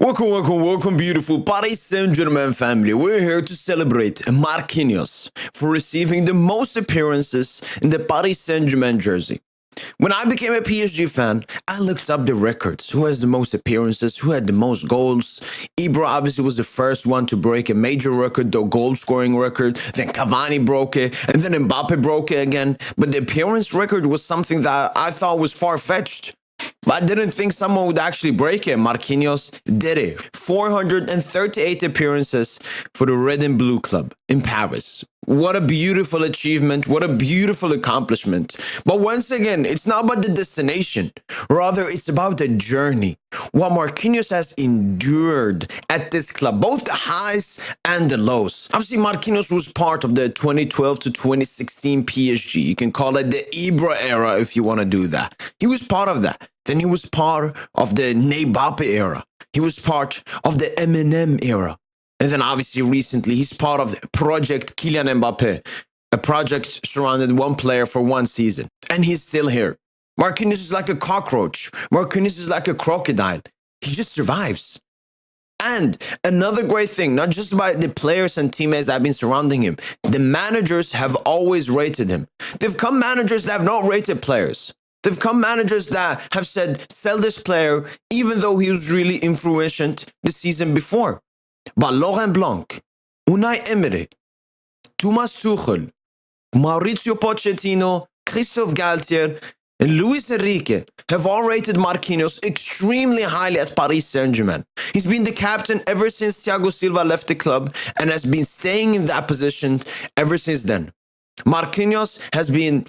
Welcome, beautiful Paris Saint Germain family. We're here to celebrate Marquinhos for receiving the most appearances in the Paris Saint Germain jersey. When I became a PSG fan, I looked up the records. Who has the most appearances? Who had the most goals? Ibra obviously was the first one to break a major record, the goal scoring record. Then Cavani broke it, and then Mbappe broke it again. But the appearance record was something that I thought was far-fetched. But I didn't think someone would actually break it. Marquinhos did it. 438 appearances for the Red and Blue club in Paris. What a beautiful achievement. What a beautiful accomplishment. But once again, it's not about the destination. Rather, it's about the journey. What Marquinhos has endured at this club, both the highs and the lows. Obviously, Marquinhos was part of the 2012 to 2016 PSG. You can call it the Ibra era if you want to do that. He was part of that. Then he was part of the Mbappe era. He was part of the Eminem era. And then obviously recently, he's part of Project Kylian Mbappe, a project surrounded one player for one season. And he's still here. Marquinhos is like a cockroach. Marquinhos is like a crocodile. He just survives. And another great thing, not just about the players and teammates that have been surrounding him, the managers have always rated him. They've come managers that have not rated players. They've come managers that have said, sell this player, even though he was really influential the season before. But Laurent Blanc, Unai Emery, Thomas Tuchel, Maurizio Pochettino, Christophe Galtier, and Luis Enrique have all rated Marquinhos extremely highly at Paris Saint Germain. He's been the captain ever since Thiago Silva left the club and has been staying in that position ever since then. Marquinhos has been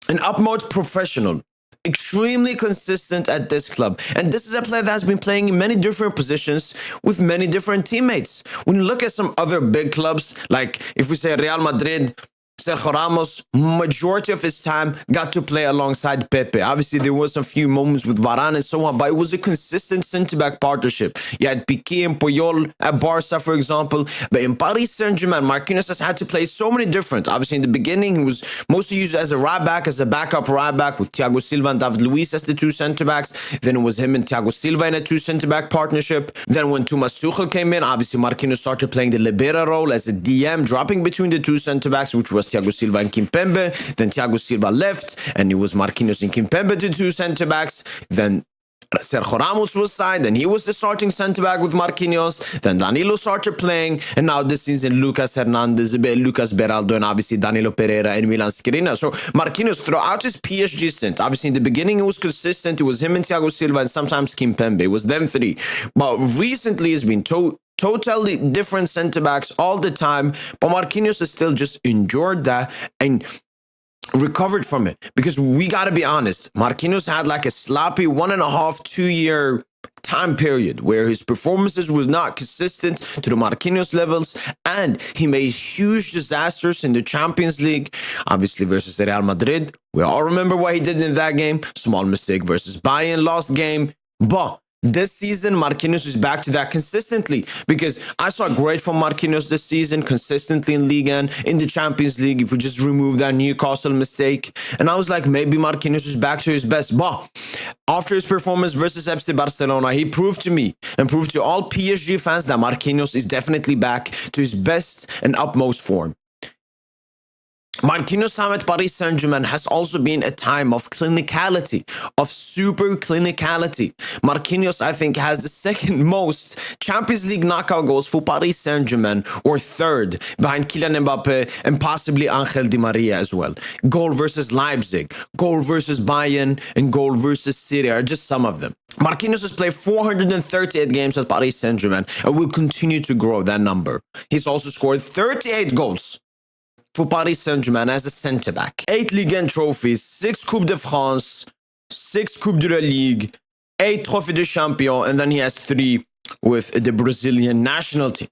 an utmost professional, extremely consistent at this club. And this is a player that has been playing in many different positions with many different teammates. When you look at some other big clubs, like if we say Real Madrid, Sergio Ramos, majority of his time got to play alongside Pepe. Obviously, there was a few moments with Varane and so on, but it was a consistent centre-back partnership. You had Piqué and Puyol at Barca, for example. But in Paris Saint Germain, Marquinhos has had to play so many different. Obviously, in the beginning, he was mostly used as a right-back, as a backup right-back, with Thiago Silva and David Luiz as the two centre-backs. Then it was him and Thiago Silva in a two centre-back partnership. Then when Thomas Tuchel came in, obviously, Marquinhos started playing the libero role as a DM, dropping between the two centre-backs, which was Thiago Silva and Kimpembe. Then Thiago Silva left, and it was Marquinhos and Kimpembe, the two centre-backs. Then Sergio Ramos was signed, and he was the starting centre-back with Marquinhos. Then Danilo started playing, and now this season, Lucas Hernandez, Lucas Beraldo, and obviously Danilo Pereira and Milan Skriniar. So Marquinhos, throughout his PSG stint, obviously in the beginning, it was consistent. It was him and Thiago Silva, and sometimes Kimpembe. It was them three. But recently, it's been totally different centre-backs all the time. But Marquinhos has still just endured that and recovered from it. Because we got to be honest, Marquinhos had like a sloppy 1.5, 2 year time period where his performances was not consistent to the Marquinhos levels, and he made huge disasters in the Champions League, obviously versus Real Madrid. We all remember what he did in that game. Small mistake versus Bayern, lost game. But this season, Marquinhos is back to that consistently, because I saw great from Marquinhos this season, consistently in Ligue 1, in the Champions League, if we just remove that Newcastle mistake. And I was like, maybe Marquinhos is back to his best. But after his performance versus FC Barcelona, he proved to me and proved to all PSG fans that Marquinhos is definitely back to his best and utmost form. Marquinhos' time at Paris Saint Germain has also been a time of clinicality, of super clinicality. Marquinhos, I think, has the second most Champions League knockout goals for Paris Saint Germain, or third, behind Kylian Mbappe and possibly Angel Di Maria as well. Goal versus Leipzig, goal versus Bayern, and goal versus City are just some of them. Marquinhos has played 438 games at Paris Saint Germain and will continue to grow that number. He's also scored 38 goals for Paris Saint Germain as a centre-back. 8 Ligue 1 trophies, 6 Coupe de France, 6 Coupe de la Ligue, 8 Trophée de Champion, and then he has 3 with the Brazilian national team,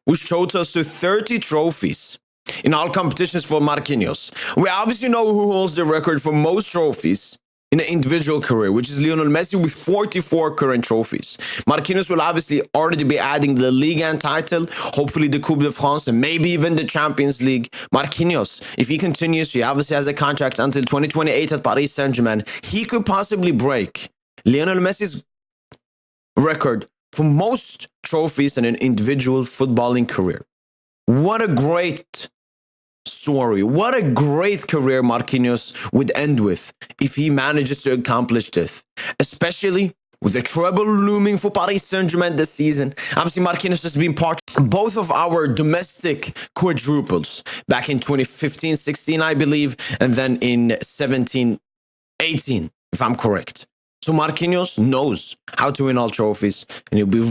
which totals to 30 trophies in all competitions for Marquinhos. We obviously know who holds the record for most trophies in an individual career, which is Lionel Messi with 44 current trophies. Marquinhos will obviously already be adding the Ligue 1 title, hopefully the Coupe de France, and maybe even the Champions League. Marquinhos, if he continues, he obviously has a contract until 2028 at Paris Saint Germain. He could possibly break Lionel Messi's record for most trophies in an individual footballing career. What a great story. What a great career Marquinhos would end with if he manages to accomplish this, especially with the treble looming for Paris Saint Germain this season. Obviously, Marquinhos has been part of both of our domestic quadruples back in 2015-16, I believe, and then in 17-18, if I'm correct. So Marquinhos knows how to win all trophies, and he'll be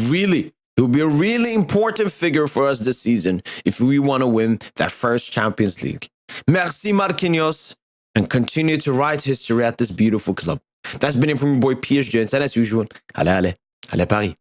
a really important figure for us this season if we want to win that first Champions League. Merci Marquinhos, and continue to write history at this beautiful club. That's been it from your boy PSG, and as usual, allez Paris.